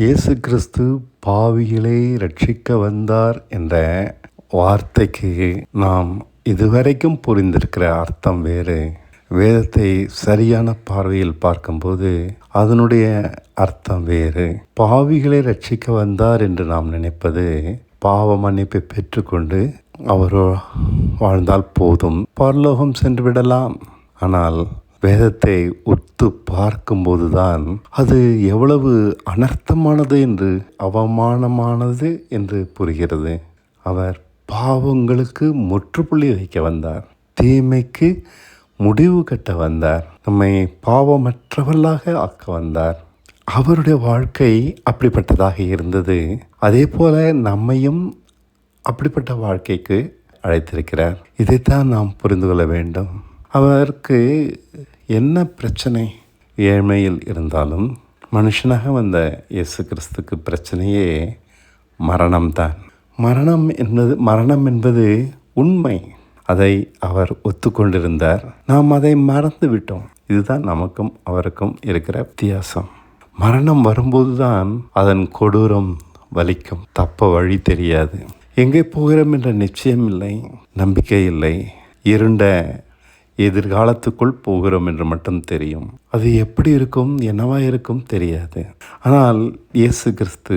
இயேசு கிறிஸ்து பாவிகளை ரட்சிக்க வந்தார் என்ற வார்த்தைக்கு நாம் இதுவரைக்கும் புரிந்திருக்கிற அர்த்தம் வேறு. வேதத்தை சரியான பார்வையில் பார்க்கும்போது அதனுடைய அர்த்தம் வேறு. பாவிகளை ரட்சிக்க வந்தார் என்று நாம் நினைப்பது பாவ மன்னிப்பை பெற்றுக்கொண்டு அவர் வாழ்ந்தால் போதும், பரலோகம் சென்று விடலாம். ஆனால் வேதத்தை உத்து பார்க்கும்போதுதான் அது எவ்வளவு அனர்த்தமானது என்று, அவமானமானது என்று புரிகிறது. அவர் பாவங்களுக்கு முற்றுப்புள்ளி வைக்க வந்தார், தீமைக்கு முடிவு கட்ட வந்தார், நம்மை பாவமற்றவர்களாக ஆக்க வந்தார். அவருடைய வாழ்க்கை அப்படிப்பட்டதாக இருந்தது. அதே போல நம்மையும் அப்படிப்பட்ட வாழ்க்கைக்கு அழைத்திருக்கிறார். இதைத்தான் நாம் புரிந்து கொள்ள வேண்டும். அவருக்கு என்ன பிரச்சனை? ஏழ்மையில் இருந்தாலும் மனுஷனாக வந்த இயேசு கிறிஸ்துக்கு பிரச்சனையே மரணம்தான். மரணம் என்பது உண்மை. அதை அவர் ஒத்துக்கொண்டிருந்தார். நாம் அதை மறந்து விட்டோம். இதுதான் நமக்கும் அவருக்கும் இருக்கிற வித்தியாசம். மரணம் வரும்போது தான் அதன் கொடூரம் வலிக்கும். தப்ப வழி தெரியாது. எங்கே போகிறோம் என்ற நிச்சயம் இல்லை, நம்பிக்கை இல்லை. இருண்ட எதிர்காலத்துக்குள் போகிறோம் என்று மட்டும் தெரியும். அது எப்படி இருக்கும், என்னவா இருக்கும் தெரியாது. ஆனால் இயேசு கிறிஸ்து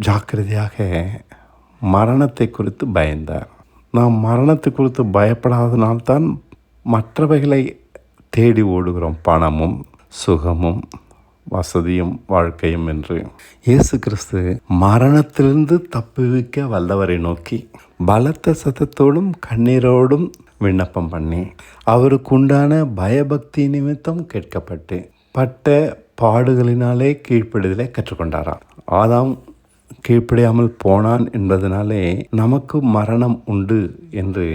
ஜாக்கிரதையாக மரணத்தை குறித்து பயந்தார். நாம் மரணத்தை குறித்து பயப்படாதனால்தான் மற்றவைகளை தேடி ஓடுகிறோம், பணமும் சுகமும் வசதியும் வாழ்க்கையும் என்று. இயேசு கிறிஸ்து மரணத்திலிருந்து தப்புவிக்க வல்லவரை நோக்கி பலத்த சத்தத்தோடும் கண்ணீரோடும் விண்ணப்பம் பண்ணி அவருக்கு உண்டான பயபக்தி நிமித்தம் கேட்கப்பட்டு பட்ட பாடுகளினாலே கீழ்ப்படிதலை கற்றுக்கொண்டாராம். ஆதாம் கீழ்ப்படியாமல் போனான் என்பதனாலே நமக்கு மரணம் உண்டு என்று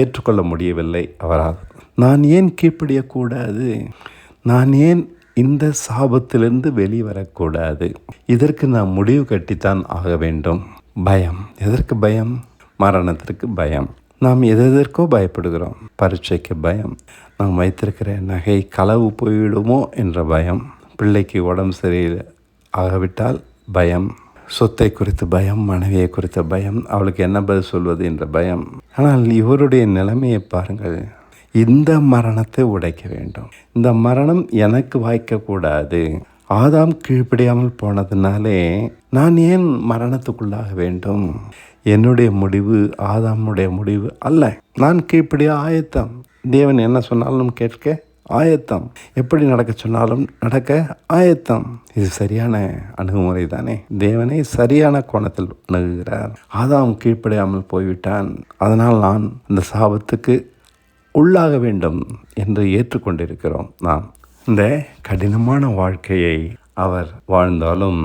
ஏற்றுக்கொள்ள முடியவில்லை அவரால். நான் ஏன் கீழ்ப்படியக்கூடாது? நான் ஏன் இந்த சாபத்திலிருந்து வெளிவரக்கூடாது? இதற்கு நான் முடிவு கட்டித்தான் ஆக வேண்டும். பயம். எதற்கு பயம்? மரணத்திற்கு பயம். நாம் எதற்கோ பயப்படுகிறோம். பரீட்சைக்கு பயம், நாம் வைத்திருக்கிற நகை களவு போய்விடுமோ என்ற பயம், பிள்ளைக்கு உடம்பு சரியில்லை ஆகவிட்டால் பயம், சொத்தை குறித்து பயம், மனைவியை குறித்த பயம், அவளுக்கு என்ன பதில் சொல்வது என்ற பயம். ஆனால் இவருடைய நிலைமையை பாருங்கள். இந்த மரணத்தை உடைக்க வேண்டும். இந்த மரணம் எனக்கு வாய்க்கக்கூடாது. ஆதாம் கீழ்ப்படியாமல் போனதுனாலே நான் ஏன் மரணத்துக்குள்ளாக வேண்டும்? என்னுடைய முடிவு ஆதாமுடைய முடிவு அல்ல. நான் கீழ்ப்படிய ஆயத்தம். தேவன் என்ன சொன்னாலும் கேட்க ஆயத்தம். எப்படி நடக்க சொன்னாலும் நடக்க ஆயத்தம். இது சரியான அணுகுமுறை தானே? தேவனை சரியான கோணத்தில் அணுகுகிறார். ஆதாம் கீழ்ப்படியாமல் போய்விட்டான், அதனால் நான் இந்த சாபத்துக்கு உள்ளாக வேண்டும் என்று ஏற்றுக்கொண்டிருக்கிறோம். நாம் இந்த கடினமான வாழ்க்கையை அவர் வாழ்ந்தாலும்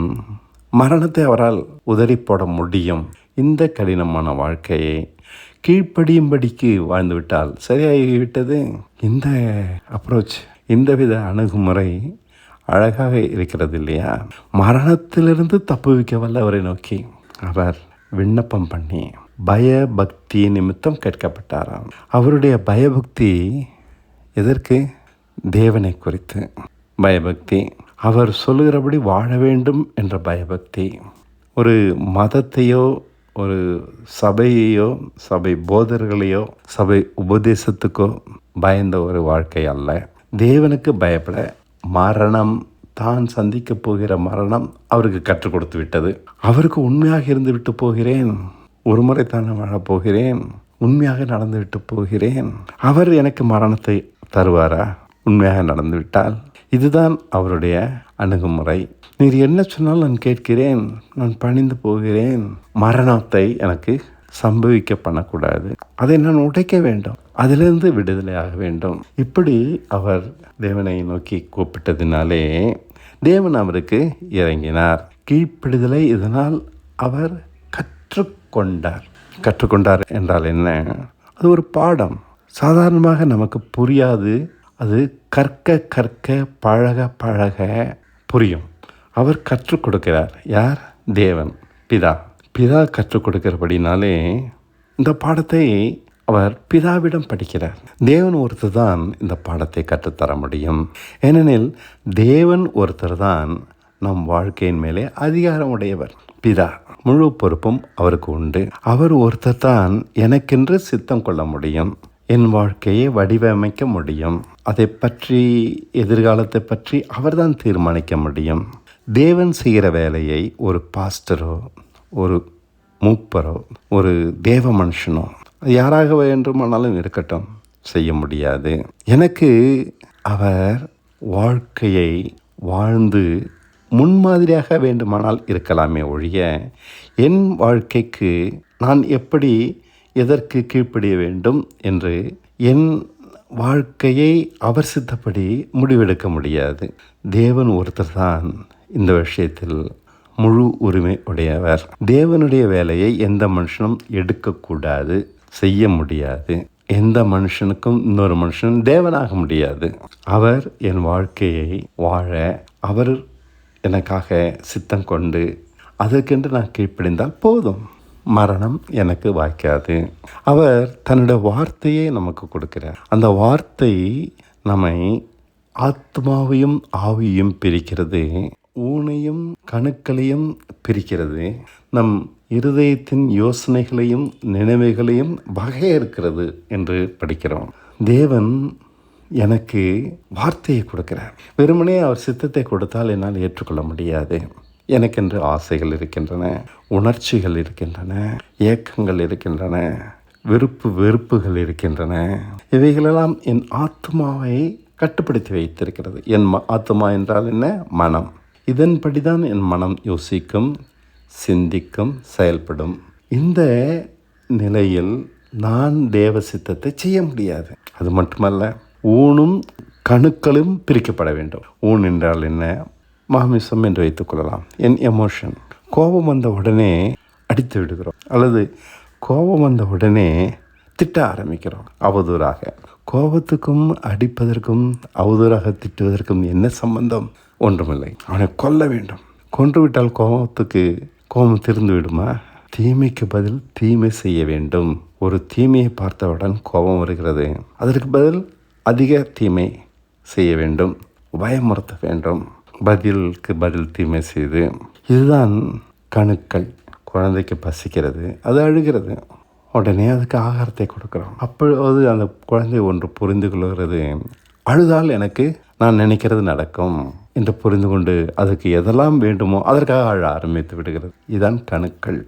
மரணத்தை அவரால் உதறி போட முடியும். இந்த கடினமான வாழ்க்கையை கீழ்ப்படியும்படிக்கு வாழ்ந்துவிட்டால் சரியாகிவிட்டது. இந்த அப்ரோச், இந்த வித அணுகுமுறை அழகாக இருக்கிறது இல்லையா? மரணத்திலிருந்து தப்புவிக்க வல்லவரை நோக்கி அவர் விண்ணப்பம் பண்ணி பயபக்தி நிமித்தம் கேட்கப்பட்டாராம். அவருடைய பயபக்தி எதற்கு? தேவனை குறித்து பயபக்தி. அவர் சொல்லுகிறபடி வாழ வேண்டும் என்ற பயபக்தி. ஒரு மதத்தையோ ஒரு சபையையோ சபை போதர்களையோ சபை உபதேசத்துக்கோ பயந்த ஒரு வாழ்க்கை அல்ல. தேவனுக்கு பயப்பட மரணம், தான் சந்திக்க போகிற மரணம் அவருக்கு கற்றுக் கொடுத்து விட்டது. அவருக்கு உண்மையாக இருந்து விட்டு போகிறேன், ஒரு முறை தானே வாழப்போகிறேன், உண்மையாக நடந்து விட்டு போகிறேன், அவர் எனக்கு மரணத்தை தருவாரா உண்மையாக நடந்து விட்டால்? இதுதான் அவருடைய அணுகுமுறை. நீர் என்ன சொன்னால் நான் கேட்கிறேன், நான் பணிந்து போகிறேன். மரணத்தை எனக்கு சம்பவிக்க பண்ணக்கூடாது, அதை நான் உடைக்க வேண்டும், அதிலிருந்து விடுதலையாக வேண்டும். இப்படி அவர் தேவனை நோக்கி கூப்பிட்டதினாலே தேவன் அவருக்கு இறங்கினார். கீழ்ப்படிதலை இதனால் அவர் கற்றுக்கொண்டார் என்றால் என்ன? அது ஒரு பாடம். சாதாரணமாக நமக்கு புரியாது. அது கற்க பழக புரியும். அவர் கற்றுக் கொடுக்கிறார். யார்? தேவன் பிதா கற்றுக் கொடுக்கிறபடினாலே இந்த பாடத்தை அவர் பிதாவிடம் படிக்கிறார். தேவன் ஒருத்தர் தான் இந்த பாடத்தை கற்றுத்தர முடியும். ஏனெனில் தேவன் ஒருத்தர் தான் நம் வாழ்க்கையின் மேலே அதிகாரம் உடையவர். பிதா, முழு பொறுப்பும் அவருக்கு உண்டு. அவர் ஒருத்தர் தான் எனக்கென்று சித்தம் கொள்ள முடியும், என் வாழ்க்கையை வடிவமைக்க முடியும். அதை பற்றி, எதிர்காலத்தை பற்றி அவர்தான் தீர்மானிக்க முடியும். தேவன் செய்கிற வேலையை ஒரு பாஸ்டரோ, ஒரு மூப்பரோ, ஒரு தேவ மனுஷனோ, யாராக வேண்டுமானாலும் இருக்கட்டும், செய்ய முடியாது. எனக்கு அவர் வாழ்க்கையை வாழ்ந்து முன்மாதிரியாக வேண்டுமானால் இருக்கலாமே ஒழிய, என் வாழ்க்கைக்கு நான் எப்படி எதற்கு கீழ்ப்படிய வேண்டும் என்று என் வாழ்க்கையை அவர் சித்தப்படி முடிவெடுக்க முடியாது. தேவன் ஒருத்தர் தான் இந்த விஷயத்தில் முழு உரிமை உடையவர். தேவனுடைய வேலையை எந்த மனுஷனும் எடுக்கக்கூடாது, செய்ய முடியாது. எந்த மனுஷனுக்கும் இன்னொரு மனுஷன் தேவனாக முடியாது. அவர் என் வாழ்க்கையை வாழ அவர் எனக்காக சித்தம் கொண்டு அதற்கென்று நான் கீழ்ப்படிந்தால் போதும், மரணம் எனக்கு வாய்க்காது. அவர் தன்னுடைய வார்த்தையை நமக்கு கொடுக்கிறார். அந்த வார்த்தை நம்மை ஆத்மாவையும் ஆவியையும் பிரிக்கிறது, ஊனையும் கணுக்களையும் பிரிக்கிறது, நம் இருதயத்தின் யோசனைகளையும் நினைவுகளையும் வகையறுக்கிறது என்று படிக்கிறோம். தேவன் எனக்கு வார்த்தையை கொடுக்கிறார். வெறுமனே அவர் சித்தத்தை கொடுத்தால் என்னால் ஏற்றுக்கொள்ள முடியாது. எனக்கென்று ஆசைகள் இருக்கின்றன, உணர்ச்சிகள் இருக்கின்றன, ஏக்கங்கள் இருக்கின்றன, வெறுப்புகள் இருக்கின்றன. இவைகளெல்லாம் என் ஆத்மாவை கட்டுப்படுத்தி வைத்திருக்கிறது. என் ஆத்மா என்றால் என்ன? மனம். இதன்படி தான் என் மனம் யோசிக்கும், சிந்திக்கும், செயல்படும். இந்த நிலையில் நான் தேவ சித்தத்தை செய்ய முடியாது. அது மட்டுமல்ல, ஊனும் கணுக்களும் பிரிக்கப்பட வேண்டும். ஊன் என்றால் என்ன? மாமிசம் என்று வைத்துக்கொள்ளலாம். என் எமோஷன். கோபம் வந்த உடனே அடித்து விடுகிறோம், அல்லது கோபம் வந்த உடனே திட்ட ஆரம்பிக்கிறோம் அவதூறாக. கோபத்துக்கும் அடிப்பதற்கும் அவதூறாக திட்டுவதற்கும் என்ன சம்பந்தம்? ஒன்றுமில்லை. அவனை கொல்ல வேண்டும். கொன்றுவிட்டால் கோபம் திருந்து விடுமா? தீமைக்கு பதில் தீமை செய்ய வேண்டும். ஒரு தீமையை பார்த்தவுடன் கோபம் வருகிறது, அதற்கு பதில் அதிக தீமை செய்ய வேண்டும், பயமுறுத்த வேண்டும், பதிலுக்கு பதில் தீமை செய்து. இதுதான் கணுக்கள். குழந்தைக்கு பசிக்கிறது, அது அழுகிறது, உடனே அதுக்கு ஆகாரத்தை கொடுக்குறோம். அப்பொழுது அந்த குழந்தை ஒன்று புரிந்து கொள்கிறது, அழுதால் எனக்கு நான் நினைக்கிறது நடக்கும் என்று புரிந்து கொண்டு அதுக்கு எதெல்லாம் வேண்டுமோ அதற்காக அழ ஆரம்பித்து விடுகிறது. இதுதான் கணுக்கள்.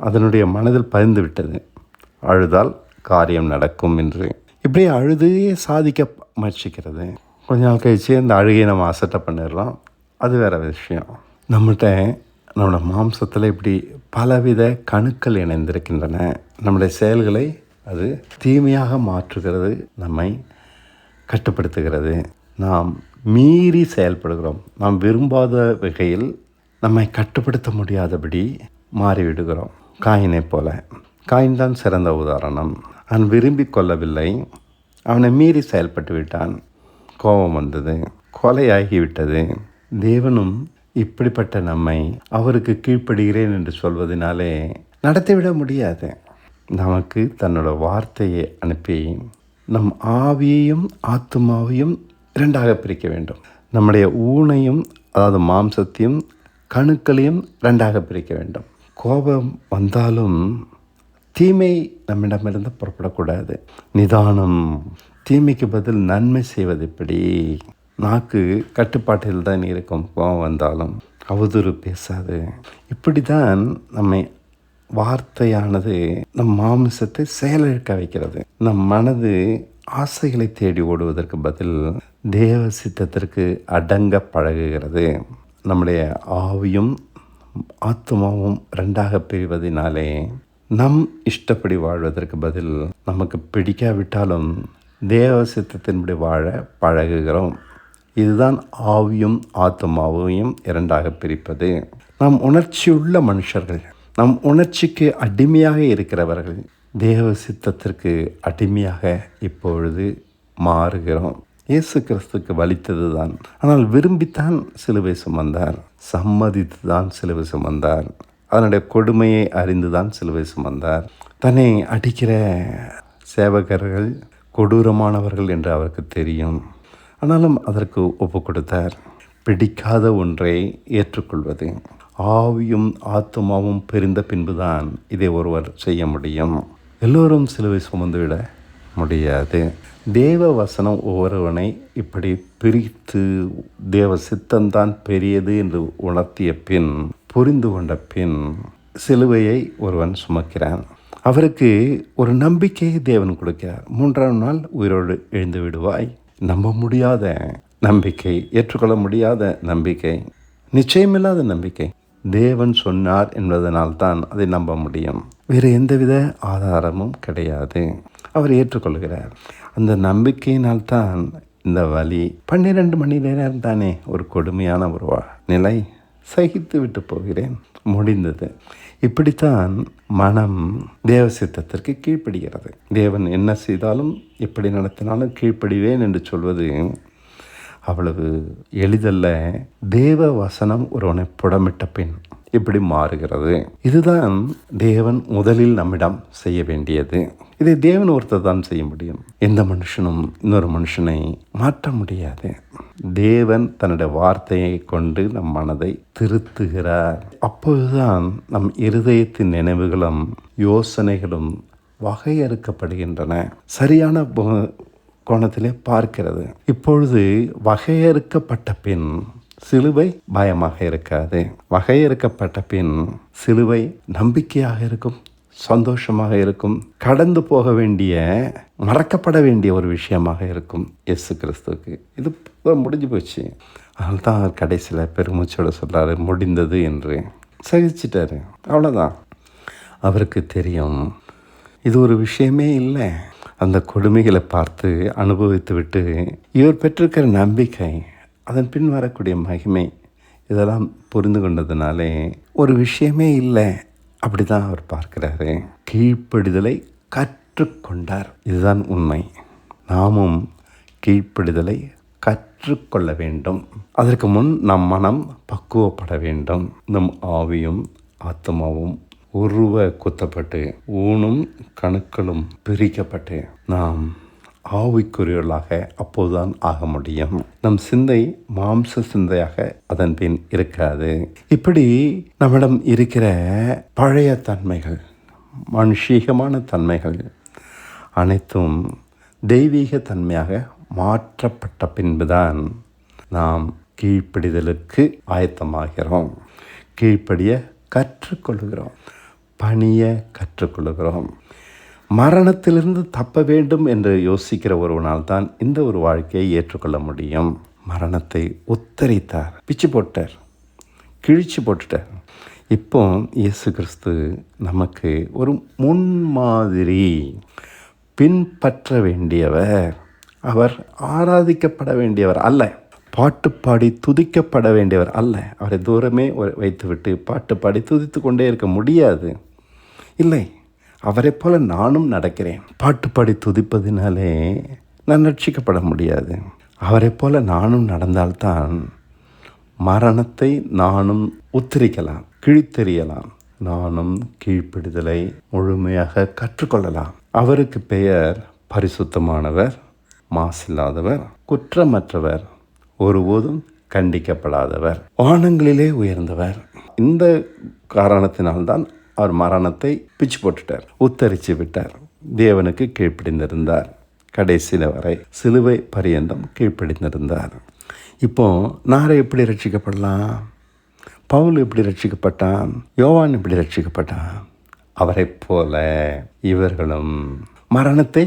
அதனுடைய மனதில் பதிந்து விட்டது, அழுதால் காரியம் நடக்கும் என்று. இப்படி அழுதையே சாதிக்க முயற்சிக்கிறது. கொஞ்ச நாள் கழிச்சு அந்த அழுகையை நம்ம அசட்டை பண்ணிடலாம், அது வேறு விஷயம். நம்மளோட மாம்சத்தில் இப்படி பலவித கணுக்கள் இணைந்திருக்கின்றன. நம்முடைய செயல்களை அது தீமையாக மாற்றுகிறது, நம்மை கட்டுப்படுத்துகிறது. நாம் மீறி செயல்படுகிறோம். நாம் விரும்பாத வகையில் நம்மை கட்டுப்படுத்த முடியாதபடி மாறிவிடுகிறோம். காயினை போல. காயின் தான் சிறந்த உதாரணம். அவன் விரும்பி கொள்ளவில்லை, அவனை மீறி செயல்பட்டு விட்டான், கோபம் வந்தது, கொலையாகிவிட்டது. தேவனும் இப்படிப்பட்ட நம்மை அவருக்கு கீழ்ப்படுகிறேன் என்று சொல்வதனாலே நடத்திவிட முடியாது. நமக்கு தன்னோட வார்த்தையை அனுப்பி நம் ஆவியையும் ஆத்மாவையும் இரண்டாக பிரிக்க வேண்டும். நம்முடைய ஊனையும், அதாவது மாம்சத்தையும் கணுக்களையும் இரண்டாக பிரிக்க வேண்டும். கோபம் வந்தாலும் தீமை நம்மிடமிருந்து புறப்படக்கூடாது. நிதானம். தீமைக்கு பதில் நன்மை செய்வது எப்படி? நாக்கு கட்டுப்பாட்டில் தான் இருக்கும். கோபம் வந்தாலும் அவதூறு பேசாது. இப்படி தான் நம்மை வார்த்தையானது நம் மாமிசத்தை செயலிழக்க வைக்கிறது. நம் மனது ஆசைகளை தேடி ஓடுவதற்கு பதில் தேவ சித்தத்திற்கு அடங்க பழகுகிறது. நம்முடைய ஆவியும் ஆத்மாவும் ரெண்டாக பிரிவதினாலே நம் இஷ்டப்படி வாழ்வதற்கு பதில் நமக்கு பிடிக்காவிட்டாலும் தேவ சித்தத்தின்படி வாழ பழகுகிறோம். இதுதான் ஆவியும் ஆத்மாவையும் இரண்டாக பிரிப்பது. நாம் உணர்ச்சியுள்ள மனுஷர்கள், நம் உணர்ச்சிக்கு அடிமையாக இருக்கிறவர்கள் தேவ சித்தத்திற்கு அடிமையாக இப்பொழுது மாறுகிறோம். இயேசு கிறிஸ்துக்கு வலித்தது தான், ஆனால் விரும்பித்தான் சிலுவை சுமந்தார், சம்மதித்து தான் சிலுவை சுமந்தார், அதனுடைய கொடுமையை அறிந்து தான் சிலுவை சுமந்தார். தன்னை அடிக்கிற சேவகர்கள் கொடூரமானவர்கள் என்று அவருக்கு தெரியும், ஆனாலும் அதற்கு ஒப்பு கொடுத்தார். பிடிக்காத ஒன்றை ஏற்றுக்கொள்வது. ஆவியும் ஆத்துமாவும் பிரிந்த பின்புதான் இதை ஒருவர் செய்ய முடியும். எல்லோரும் சிலுவை சுமந்துவிட முடியாது. தேவ வசனம் ஒவ்வொருவனை இப்படி பிரித்து தேவ சித்தம்தான் பெரியது என்று உணர்த்திய பின், புரிந்து கொண்ட பின் சிலுவையை ஒருவன் சுமக்கிறான். அவருக்கு ஒரு நம்பிக்கையை தேவன் கொடுக்கிறார். 3ஆம் நாள் உயிரோடு எழுந்து விடுவாய். நம்ப முடியாத நம்பிக்கை, ஏற்றுக்கொள்ள முடியாத நம்பிக்கை, நிச்சயமில்லாத நம்பிக்கை. தேவன் சொன்னார் என்பதனால்தான் அதை நம்ப முடியும். வேறு எந்தவித ஆதாரமும் கிடையாது. அவர் ஏற்றுக்கொள்கிறார். அந்த நம்பிக்கையினால்தான் இந்த வலி 12 மணி நேரம் தானே, ஒரு கொடுமையான ஒரு நிலை, சகித்து விட்டு போகிறேன், முடிந்தது. இப்படித்தான் மனம் தேவ சித்தத்திற்கு கீழ்ப்படுகிறது. தேவன் என்ன செய்தாலும் எப்படி நடத்தினாலும் கீழ்ப்படிவேன் என்று சொல்வது அவ்வளவு எளிதல்ல. தேவ வசனம் ஒருவனை புடமிட்ட பின் இப்படி மாறுகிறது. இதுதான் தேவன் முதலில் நம்மிடம் செய்ய வேண்டியது. இதை தேவன் ஒருத்தர் தான் செய்ய முடியும். எந்த மனுஷனும் இன்னொரு மனுஷனை மாற்ற முடியாது. தேவன் தன்னுடைய வார்த்தையை கொண்டு நம் மனதை திருத்துகிறார். அப்போதுதான் நம் இருதயத்தின் நினைவுகளும் யோசனைகளும் வகையறுக்கப்படுகின்றன, சரியான கோணத்திலே பார்க்கிறது. இப்பொழுது வகையறுக்கப்பட்ட பின் சிலுவை பயமாக இருக்காது. வகையறுக்கப்பட்ட பின் சிலுவை நம்பிக்கையாக இருக்கும், சந்தோஷமாக இருக்கும், கடந்து போக வேண்டிய, மறக்கப்பட வேண்டிய ஒரு விஷயமாக இருக்கும். இயேசு கிறிஸ்துவுக்கு இது முடிஞ்சு போச்சு. அதனால தான் அவர் கடைசியில் பெருமூச்சோட சொல்கிறாரு, முடிந்தது என்று. சகிச்சிட்டாரு, அவ்வளோதான். அவருக்கு தெரியும் இது ஒரு விஷயமே இல்லை. அந்த கொடுமைகளை பார்த்து அனுபவித்து விட்டு இவர் பெற்றிருக்கிற நம்பிக்கை, அதன் பின் வரக்கூடிய மகிமை, இதெல்லாம் புரிந்து கொண்டதுனாலே ஒரு விஷயமே இல்லை, அப்படி தான் அவர் பார்க்கிறாரு. கீழ்ப்படிதலை கற்றுக்கொண்டார். இதுதான் உண்மை. நாமும் கீழ்ப்படிதலை கற்றுக்கொள்ள வேண்டும். அதற்கு முன் நம் மனம் பக்குவப்பட வேண்டும். நம் ஆவியும் ஆத்மாவும் உருவ குத்தப்பட்டு ஊனும் கணுக்களும் பிரிக்கப்பட்டு நாம் ஆவிக்குரியவர்களாக அப்போதுதான் ஆக முடியும். நம் சிந்தை மாம்ச சிந்தையாக அதன் பின் இருக்காது. இப்படி நம்மிடம் இருக்கிற பழைய தன்மைகள், மனுஷீகமான தன்மைகள் அனைத்தும் தெய்வீக தன்மையாக மாற்றப்பட்ட பின்புதான் நாம் கீழ்ப்படிதலுக்கு ஆயத்தமாகிறோம். கீழ்ப்படிய கற்றுக்கொள்கிறோம், பணிய கற்றுக்கொள்கிறோம். மரணத்திலிருந்து தப்ப வேண்டும் என்று யோசிக்கிற ஒருவனால் தான் இந்த ஒரு வாழ்க்கையை ஏற்றுக்கொள்ள முடியும். மரணத்தை உத்தரித்தார், பிச்சு போட்டார், கிழிச்சு போட்டுட்டார். இப்போ இயேசு கிறிஸ்து நமக்கு ஒரு முன்மாதிரி, பின்பற்ற வேண்டியவர். அவர் ஆராதிக்கப்பட வேண்டியவர் அல்ல, பாட்டு பாடி துதிக்கப்பட வேண்டியவர் அல்ல. அவரை தூரமே வைத்துவிட்டு பாட்டு பாடி துதித்து கொண்டே இருக்க முடியாது. இல்லை, அவரை போல நானும் நடக்கிறேன். பாட்டு பாடி துதிப்பதினாலே நான் ரட்சிக்கப்பட முடியாது. அவரை போல நானும் நடந்தால்தான் மரணத்தை நானும் உத்தரிக்கலாம், கிழித்தெறியலாம். நானும் கீழ்ப்படிதலை முழுமையாக கற்றுக்கொள்ளலாம். அவருக்கு பெயர் பரிசுத்தமானவர், மாசில்லாதவர், குற்றமற்றவர், ஒருபோதும் கண்டிக்கப்படாதவர், வானங்களிலே உயர்ந்தவர். இந்த காரணத்தினால்தான் அவர் மரணத்தை பிச்சு போட்டுட்டார், உத்தரித்து விட்டார். தேவனுக்கு கீழ்ப்படிந்திருந்தார். கடைசியில் வரை சிலுவை பரியந்தம் கீழ்ப்படிந்திருந்தார். இப்போ நாரை எப்படி ரட்சிக்கப்படலாம்? பவுல் எப்படி ரட்சிக்கப்பட்டான்? யோவான் எப்படி ரட்சிக்கப்பட்டான்? அவரை போல இவர்களும் மரணத்தை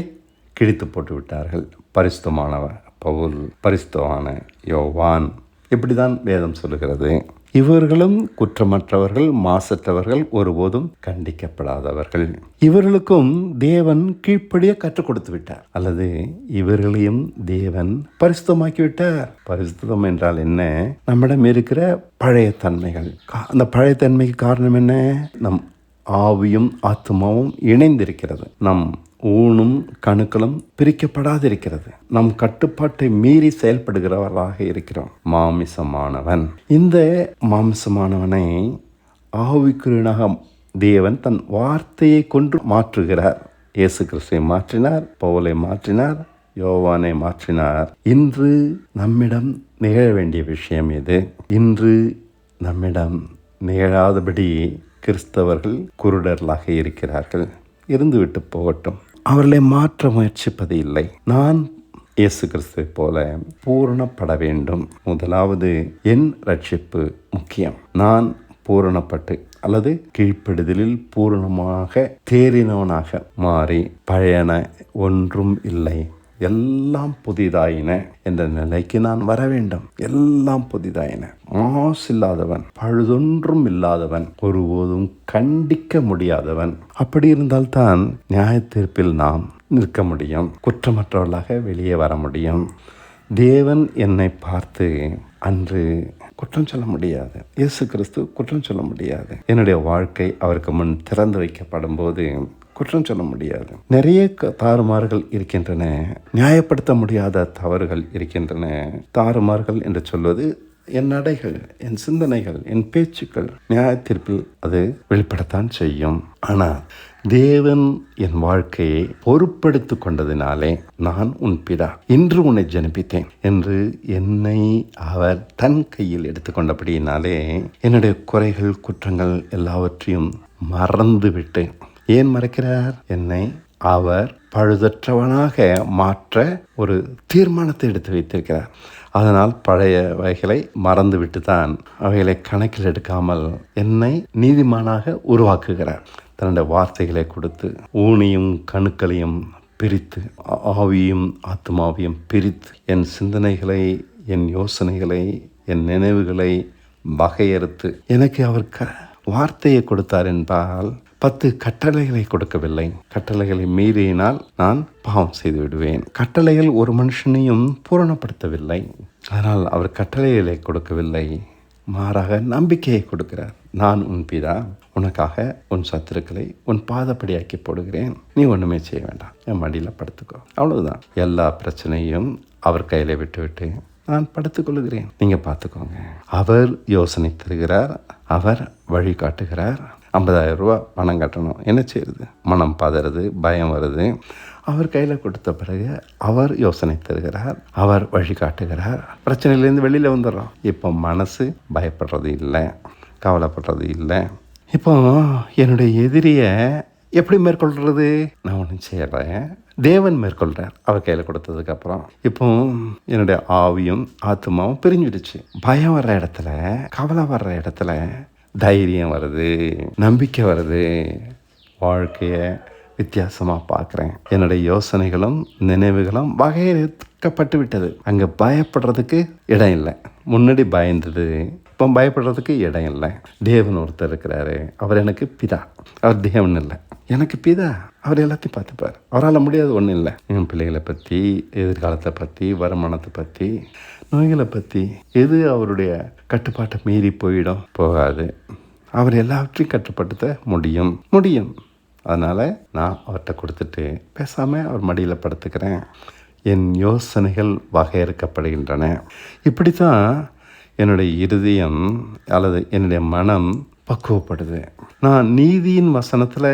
கிழித்து போட்டு விட்டார்கள். பரிசுத்தமானவர் பவுல், பரிசுத்தமான யோவான், இப்படி தான் வேதம் சொல்லுகிறது. இவர்களும் குற்றமற்றவர்கள், மாசற்றவர்கள், ஒருபோதும் கண்டிக்கப்படாதவர்கள். இவர்களுக்கும் தேவன் கீழ்ப்படிய கற்றுக் கொடுத்து விட்டார், அல்லது இவர்களையும் தேவன் பரிசுத்தமாக்கி விட்டார். பரிசுத்தம் என்றால் என்ன? நம்மிடம் இருக்கிற பழைய தன்மைகள். அந்த பழைய தன்மைக்கு காரணம் என்ன? நம் ஆவியும் ஆத்மாவும் இணைந்திருக்கிறது. நம் ஊனும் கணுக்களும் பிரிக்கப்படாதிருக்கிறது. நம் கட்டுப்பாட்டை மீறி செயல்படுகிறவராக இருக்கிறோம். மாமிசமானவன், இந்த மாமிசமானவனை ஆவிக்குரியனாக தேவன் தன் வார்த்தையை கொண்டு மாற்றுகிறார். இயேசு கிறிஸ்துவை மாற்றினார், பவுலை மாற்றினார், யோவானை மாற்றினார். இன்று நம்மிடம் நிகழ வேண்டிய விஷயம் இது. இன்று நம்மிடம் நிகழாதபடி கிறிஸ்தவர்கள் குருடர்களாக இருக்கிறார்கள். இருந்துவிட்டு போகட்டும். அவர்களை மாற்ற முயற்சிப்பது இல்லை. நான் இயேசு கிறிஸ்துவை போல பூரணப்பட வேண்டும். முதலாவது என் ரட்சிப்பு முக்கியம். நான் பூரணப்பட்டு அல்லது கீழ்ப்படுதலில் பூரணமாக தேறினவனாக மாறி பழையன ஒன்றும் இல்லை, எல்லாம் புதிதாயின என்ற நிலைக்கு நான் வர வேண்டும். எல்லாம் புதிதாயின. மாசு இல்லாதவன், பழுதொன்றும் இல்லாதவன், ஒருபோதும் கண்டிக்க முடியாதவன். அப்படி இருந்தால்தான் நியாய தீர்ப்பில் நாம் நிற்க முடியும், குற்றமற்றவர்களாக வெளியே வர முடியும். தேவன் என்னை பார்த்து அன்று குற்றம் சொல்ல முடியாது. இயேசு கிறிஸ்து குற்றம் சொல்ல முடியாது. என்னுடைய வாழ்க்கை அவருக்கு முன் திறந்து வைக்கப்படும் போது குற்றம் சொல்ல முடியாது. நிறைய தாறுமாறுகள் இருக்கின்றன, நியாயப்படுத்த முடியாத தவறுகள் இருக்கின்றன. தாறுமாறுகள் என்று சொல்வது என் நடைகள், என் சிந்தனைகள், என் பேச்சுக்கள். நியாய தீர்ப்பில் அது வெளிப்படத்தான் செய்யும். ஆனால் தேவன் என் வாழ்க்கையை பொறுப்படுத்தி கொண்டதினாலே நான் உன் பிதா, இன்று உன்னை ஜனிப்பித்தேன் என்று என்னை அவர் தன் கையில் எடுத்துக்கொண்டபடியினாலே என்னுடைய குறைகள், குற்றங்கள் எல்லாவற்றையும் மறந்துவிட்டு. ஏன் மறைக்கிறார்? என்னை அவர் பழுதற்றவனாக மாற்ற ஒரு தீர்மானத்தை எடுத்து வைத்திருக்கிறார். அதனால் பழைய வகைகளை மறந்துவிட்டு தான் அவைகளை கணக்கில் எடுக்காமல் என்னை நீதிமானாக உருவாக்குகிறார். தன்னுடைய வார்த்தைகளை கொடுத்து ஊனியும் கணுக்களையும் பிரித்து, ஆவியும் ஆத்மாவையும் பிரித்து, என் சிந்தனைகளை, என் யோசனைகளை, என் நினைவுகளை வகையறுத்து எனக்கு அவர் வார்த்தையை கொடுத்தார் என்றால் 10 கட்டளைகளை கொடுக்கவில்லை. கட்டளைகளை மீறினால் நான் பாவம் செய்து விடுவேன். கட்டளைகள் ஒரு மனுஷனையும் பூரணப்படுத்தவில்லை. அதனால் அவர் கட்டளைகளை கொடுக்கவில்லை, மாறாக நம்பிக்கையை கொடுக்கிறார். நான் உன் பிதா, உனக்காக உன் சத்துருக்களை உன் பாதப்படியாக்கி போடுகிறேன், நீ ஒன்றுமே செய்ய வேண்டாம், என் மடியில் படுத்துக்கோ. அவ்வளவுதான். எல்லா பிரச்சனையும் அவர் கையில் விட்டுவிட்டு நான் படுத்துக்கொள்கிறேன், நீங்கள் பார்த்துக்கோங்க. அவர் யோசனை தருகிறார், அவர் வழி காட்டுகிறார். 50,000 ரூபா பணம் கட்டணும், என்ன செய்யுது? மனம் பதறது, பயம் வருது. அவர் கையில் கொடுத்த பிறகு அவர் யோசனை தருகிறார், அவர் வழி காட்டுகிறார். பிரச்சனையிலேருந்து வெளியில் வந்துடுறோம். இப்போ மனசு பயப்படுறது இல்லை, கவலைப்படுறது இல்லை. இப்போ என்னுடைய எதிரியை எப்படி மேற்கொள்கிறது? நான் ஒன்றும் செய்யறேன், தேவன் மேற்கொள்கிறார் அவர் கையில் கொடுத்ததுக்கப்புறம். இப்போ என்னுடைய ஆவியும் ஆத்மாவும் பிரிஞ்சிடுச்சு. பயம் வர்ற இடத்துல, கவலை வர்ற இடத்துல தைரியம் வருது, நம்பிக்கை வருது. வாழ்க்கையை வித்தியாசமாக பார்க்குறேன். என்னுடைய யோசனைகளும் நினைவுகளும் வகையறுக்கப்பட்டு விட்டது. அங்கே பயப்படுறதுக்கு இடம் இல்லை. முன்னாடி பயந்தது, இப்போ பயப்படுறதுக்கு இடம் இல்லை. தேவன் ஒருத்தர் இருக்கிறாரு, அவர் எனக்கு பிதா. அவர் தேவன் இல்லை, எனக்கு பிதா. அவர் எல்லாத்தையும் பார்த்துப்பார். அவரால் முடியாது ஒன்றும் இல்லை. என் பிள்ளைகளை பற்றி, எதிர்காலத்தை பற்றி, வருமானத்தை பற்றி, நோய்களை பற்றி எது அவருடைய கட்டுப்பாட்டை மீறி போகாது. அவர் எல்லாவற்றையும் கட்டுப்படுத்த முடியும். அதனால் நான் அவர்கிட்ட கொடுத்துட்டு பேசாமல் அவர் மடியில் படுத்துக்கிறேன். என் யோசனைகள் வகையறுக்கப்படுகின்றன. இப்படி தான் என்னுடைய இருதயம் அல்லது என்னுடைய மனம் பக்குவப்படுது. நான் நீதியின் வசனத்தில்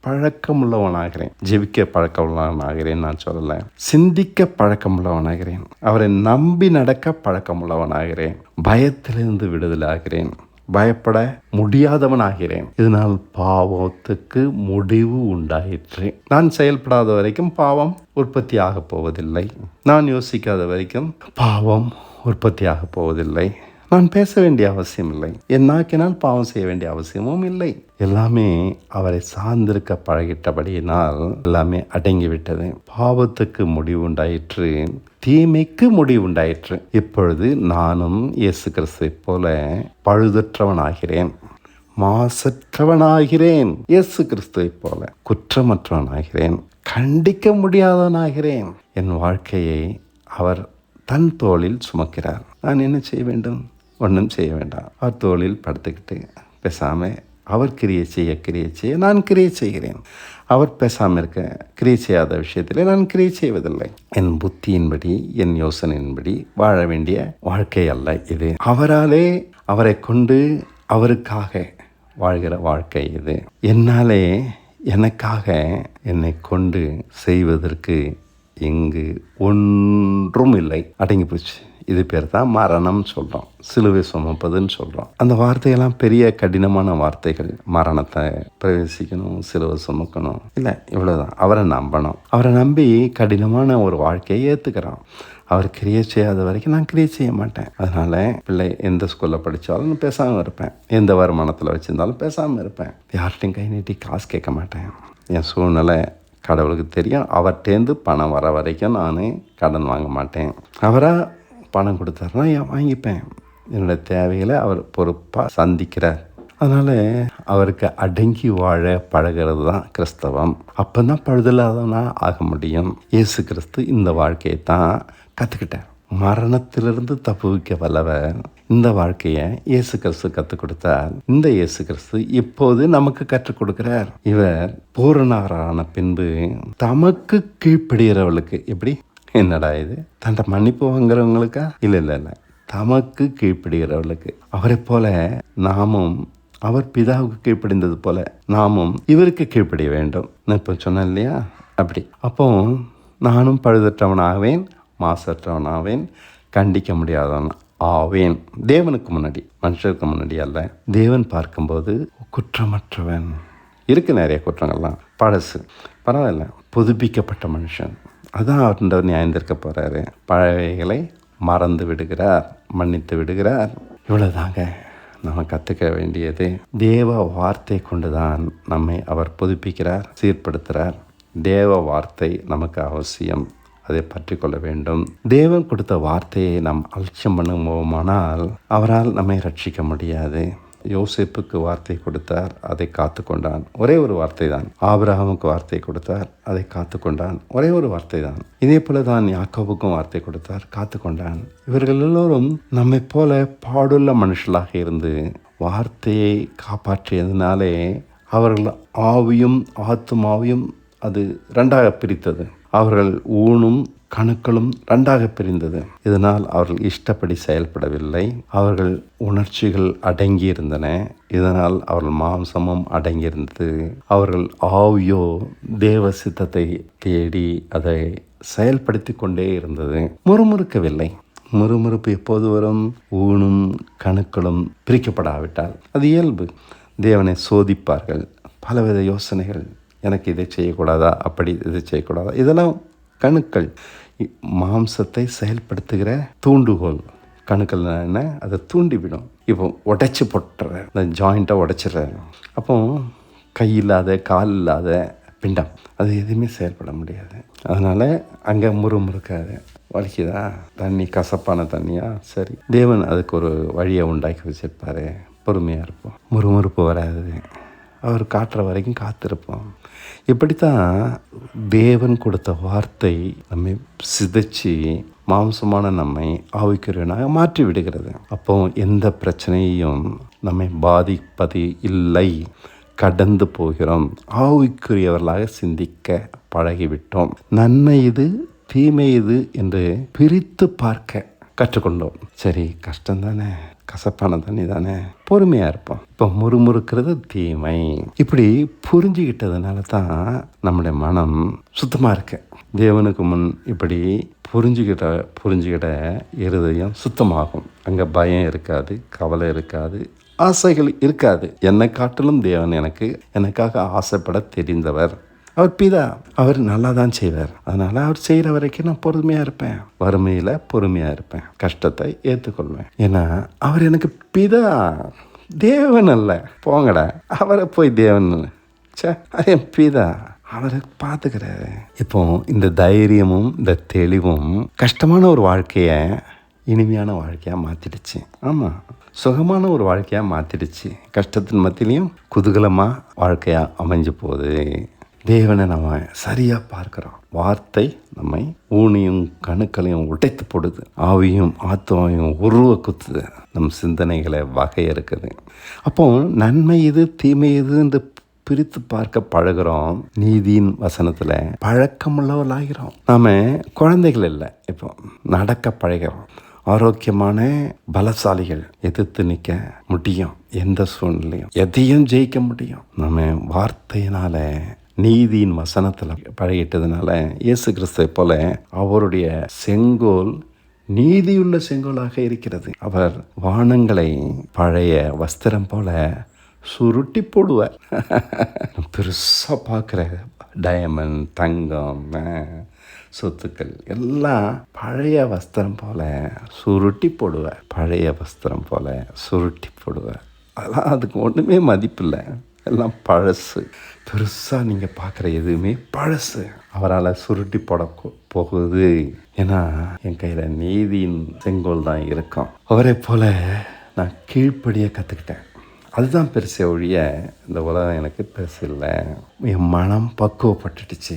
பழக்கமுள்ளவனாகிறேன். ஜெபிக்க பழக்கமுள்ளவனாகிறேன் நான் சொல்லலை, சிந்திக்க பழக்கமுள்ளவனாகிறேன். அவரை நம்பி நடக்க பழக்கமுள்ளவனாகிறேன். பயத்திலிருந்து விடுதலை ஆகிறேன், பயப்பட முடியாதவனாகிறேன். இதனால் பாவத்துக்கு முடிவு உண்டாயிற்று. நான் செயல்படாத வரைக்கும் பாவம் உற்பத்தி ஆக போவதில்லை. நான் யோசிக்காத வரைக்கும் பாவம் உற்பத்தியாக போவதில்லை. நான் பேச வேண்டிய அவசியம் இல்லை, என் நாக்கினால் பாவம் செய்ய வேண்டிய அவசியமும் இல்லை. எல்லாமே அவரை சார்ந்திருக்க பழகிட்டபடியினால் எல்லாமே அடங்கிவிட்டது. பாவத்துக்கு முடிவு உண்டாயிற்று, தீமைக்கு முடிவு உண்டாயிற்று. இப்பொழுது நானும் இயேசு கிறிஸ்துவை போல பழுதற்றவனாகிறேன், மாசற்றவனாகிறேன். இயேசு கிறிஸ்துவை போல குற்றமற்றவனாகிறேன், கண்டிக்க முடியாதவனாகிறேன். என் வாழ்க்கையை அவர் தன் தோளில் சுமக்கிறார். நான் என்ன செய்ய வேண்டும்? ஒன்றும் செய்ய வேண்டாம். அவர் தோளில் படுத்துக்கிட்டு பேசாமல் அவர் கிரியை செய்ய நான் கிரியை செய்கிறேன். அவர் பேசாமல் இருக்க கிரியை செய்யாத விஷயத்தில் நான் கிரியை செய்வதில்லை. என் புத்தியின்படி, என் யோசனையின்படி வாழ வேண்டிய வாழ்க்கை அல்ல இது. அவராலே, அவரை கொண்டு, அவருக்காக வாழ்கிற வாழ்க்கை இது. என்னாலே, எனக்காக, என்னை கொண்டு செய்வதற்கு இங்கு ஒன்றும் இல்லை, அடங்கி போச்சு. இது பேர் தான் மரணம் சொல்கிறோம், சிலுவை சுமப்பதுன்னு சொல்கிறோம். அந்த வார்த்தையெல்லாம் பெரிய கடினமான வார்த்தைகள். மரணத்தை பிரவேசிக்கணும், சிலுவை சுமக்கணும், இல்லை இவ்வளோதான். அவரை நம்பணும். அவரை நம்பி கடினமான ஒரு வாழ்க்கையை ஏற்றுக்கிறான். அவர் கிரியை செய்யாத வரைக்கும் நான் கிரியை செய்ய மாட்டேன். அதனால் பிள்ளை எந்த ஸ்கூலில் படித்தாலும் நான் பேசாமல் இருப்பேன், எந்த வருமானத்தில் வச்சுருந்தாலும் பேசாமல் இருப்பேன், யார்கிட்டையும் கை நீட்டி காசு கேட்க மாட்டேன். என் சூழ்நிலை கடவுளுக்கு தெரியும். அவர்கிட்டேருந்து பணம் வர வரைக்கும் நான் கடன் வாங்க மாட்டேன். அவராக பணம் கொடுத்தாருன்னா வாங்கிப்பேன். என்னோடய தேவைகளை அவர் பொறுப்பாக சந்திக்கிறார். அதனால் அவருக்கு அடங்கி வாழ பழகிறது தான் கிறிஸ்தவம். அப்போ தான் பழுதில்லாதவனா ஆக முடியும். இயேசு கிறிஸ்து இந்த வாழ்க்கையை தான் கற்றுக்கிட்டார். மரணத்திலிருந்து தப்புவிக்க வல்லவர் இந்த வாழ்க்கையை இயேசு கிறிஸ்து கற்றுக் கொடுத்தார். இந்த இயேசு கிறிஸ்து இப்போது நமக்கு கற்றுக் கொடுக்கிறார். இவர் பூரணரான பின்பு தமக்கு கீழ்ப்படுகிறவர்களுக்கு, எப்படி, என்னடா இது, தன்னை மன்னிப்பு வாங்குறவங்களுக்கா? இல்லை, தமக்கு கீழ்ப்படுகிறவர்களுக்கு. அவரை போல நாமும், அவர் பிதாவுக்கு கீழ்ப்படிந்தது போல நாமும் இவருக்கு கீழ்ப்படிய வேண்டும். நான் இப்போ சொன்னேன் இல்லையா, அப்படி. அப்போ நானும் பழுதற்றவனாவேன், மாசற்றவனாவேன், கண்டிக்க முடியாதவன் ஆவேன். தேவனுக்கு முன்னாடி, மனுஷருக்கு முன்னாடி அல்ல. தேவன் பார்க்கும்போது குற்றமற்றவன். இருக்கு நிறைய குற்றங்கள்லாம், பழசு பரவாயில்ல, புதுப்பிக்கப்பட்ட மனுஷன். அதான் அவர் நியாயந்திருக்க போகிறாரு. பழையவைகளை மறந்து விடுகிறார், மன்னித்து விடுகிறார். இவ்வளோதாங்க நம்ம கற்றுக்க வேண்டியது. தேவ வார்த்தை கொண்டு தான் நம்மை அவர் புதுப்பிக்கிறார், சீர்படுத்துகிறார். தேவ வார்த்தை நமக்கு அவசியம், அதை பற்றி கொள்ள வேண்டும். தேவன் கொடுத்த வார்த்தையை நாம் அலட்சியம் பண்ணுவோமானால் அவரால் நம்மை ரட்சிக்க முடியாது. யோசேப்புக்கு வார்த்தை கொடுத்தார், அதை காத்து கொண்டான், ஒரே ஒரு வார்த்தை தான். ஆபிரகாமுக்கு வார்த்தை கொடுத்தார், அதை காத்து கொண்டான், ஒரே ஒரு வார்த்தை தான். இதே போல தான் யாக்கோபுக்கும் வார்த்தை கொடுத்தார், காத்து கொண்டான். இவர்கள் எல்லோரும் நம்மை போல பாடுள்ள மனுஷர்களாக இருந்து வார்த்தையை காப்பாற்றியதுனாலே அவர்கள் ஆவியும் ஆத்துமாவையும் அது ரெண்டாக பிரித்தது. அவர்கள் ஊனும் கணுக்களும் ரெண்டாக பிரிந்தது. இதனால் அவர்கள் இஷ்டப்படி செயல்படவில்லை. அவர்கள் உணர்ச்சிகள் அடங்கியிருந்தன. இதனால் அவர்கள் மாம்சமும் அடங்கியிருந்தது. அவர்கள் ஆவியோ தேவ சித்தத்தை தேடி அதை செயல்படுத்தி கொண்டே இருந்தது. முறுமுறுக்கவில்லை. முறுமுறுப்பு எப்போது வரும்? ஊனும் கணுக்களும் பிரிக்கப்படாவிட்டால். அது இயல்பு. தேவனை சோதிப்பார்கள், பலவித யோசனைகள். எனக்கு இதை செய்யக்கூடாதா, அப்படி இதை செய்யக்கூடாதா, இதெல்லாம் கணுக்கள். மாம்சத்தை செயல்படுத்துகிற தூண்டுகோல். கணுக்கள் என்ன, அதை தூண்டிவிடும். இப்போ உடைச்சி போட்டுற, இந்த ஜாயிண்ட்டை உடைச்சிடுற. அப்போ கை இல்லாத கால் இல்லாத பிண்டம் அது எதுவுமே செயல்பட முடியாது. அதனால் அங்கே முறுமுறுக்காது. வலிக்குதா, தண்ணி கசப்பான தண்ணியா, சரி, தேவன் அதுக்கு ஒரு வழியை உண்டாக்கி வச்சிருப்பாரு. பொறுமையாக இருப்போம், முறுமுறுப்பு வராது. அவர் காட்டுற வரைக்கும் காத்திருப்போம். இப்படித்தான் தேவன் கொடுத்த வார்த்தை நம்மை சிதைச்சி மாம்சமான நம்மை ஆவிக்குரியவனாக மாற்றி விடுகிறது. அப்போ எந்த பிரச்சனையும் நம்மை பாதிப்பது இல்லை, கடந்து போகிறோம். ஆவிக்குரியவர்களாக சிந்திக்க பழகிவிட்டோம். நன்மை இது, தீமை இது என்று பிரித்து பார்க்க கற்றுக்கொண்டோம். சரி, கஷ்டம் தானே, கசப்பான தண்ணி தானே, பொறுமையாக இருப்போம். இப்போ முறுமுறுக்கிறது தீமை. இப்படி புரிஞ்சுக்கிட்டதுனால தான் நம்முடைய மனம் சுத்தமாக இருக்கு. தேவனுக்கு முன் இப்படி புரிஞ்சுக்கிட்ட இருதயம் சுத்தமாகும். அங்கே பயம் இருக்காது, கவலை இருக்காது, ஆசைகள் இருக்காது. என்னை காட்டிலும் தேவன் எனக்காக ஆசைப்பட தெரிந்தவர். அவர் பிதா, அவர் நல்லா தான் செய்வார். அதனால் அவர் செய்கிற வரைக்கும் நான் பொறுமையாக இருப்பேன். வறுமையில் பொறுமையாக இருப்பேன், கஷ்டத்தை ஏற்றுக்கொள்வேன். ஏன்னா அவர் எனக்கு பிதா, தேவன் அல்ல. போங்கடா, அவரை போய் தேவன், அது என் பிதா, அவரை பார்த்துக்கிறாரு. இப்போ இந்த தைரியமும் இந்த தெளிவும் கஷ்டமான ஒரு வாழ்க்கையை இனிமையான வாழ்க்கையாக மாற்றிடுச்சு. ஆமாம், சுகமான ஒரு வாழ்க்கையாக மாற்றிடுச்சு. கஷ்டத்தின் மத்தியிலையும் குதூகலமாக வாழ்க்கையாக அமைஞ்சு போகுது. தேவனை நம்ம சரியாக பார்க்குறோம். வார்த்தை நம்மை ஊனியும் கணுக்களையும் உடைத்து போடுது, ஆவியும் ஆத்மாவையும் உருவ குத்துது, நம் சிந்தனைகளை வகையறுக்குது. அப்போ நன்மை இது, தீமை இது என்று பிரித்து பார்க்க பழகிறோம். நீதியின் வசனத்தில் பழக்கமுள்ளவர்களாகிறோம். நாம் குழந்தைகள் இல்லை, இப்போ நடக்க பழகிறோம். ஆரோக்கியமான பலசாலிகள், எதிர்த்து நிற்க முடியும், எந்த சூழ்நிலையும் எதையும் ஜெயிக்க முடியும். நம்ம வார்த்தையினால நீதியின் வசனத்தில் பழகிட்டதுனால இயேசு கிறிஸ்துவை போல அவருடைய செங்கோல் நீதியுள்ள செங்கோலாக இருக்கிறது. அவர் வானங்களை பழைய வஸ்திரம் போல சுருட்டி போடுவார். பெருசாக பார்க்குற டயமண்ட், தங்கம், சொத்துக்கள் எல்லாம் பழைய வஸ்திரம் போல சுருட்டி போடுவார். பழைய வஸ்திரம் போல சுருட்டி போடுவார். அதெல்லாம் அதுக்கு ஒன்றுமே மதிப்பில்லை, எல்லாம் பழசு. பெருசாக நீங்கள் பார்க்குற எதுவுமே பழசு. அவரால் சுருட்டி போட போகுது. ஏன்னா என் கையில் நீதியின் செங்கோல் தான் இருக்கும். அவரை போல் நான் கீழ்ப்படிய கற்றுக்கிட்டேன். அதுதான் பெருசே ஒழிய இந்த உலகம் எனக்கு பெருசு இல்லை. என் மனம் பக்குவப்பட்டுடுச்சு.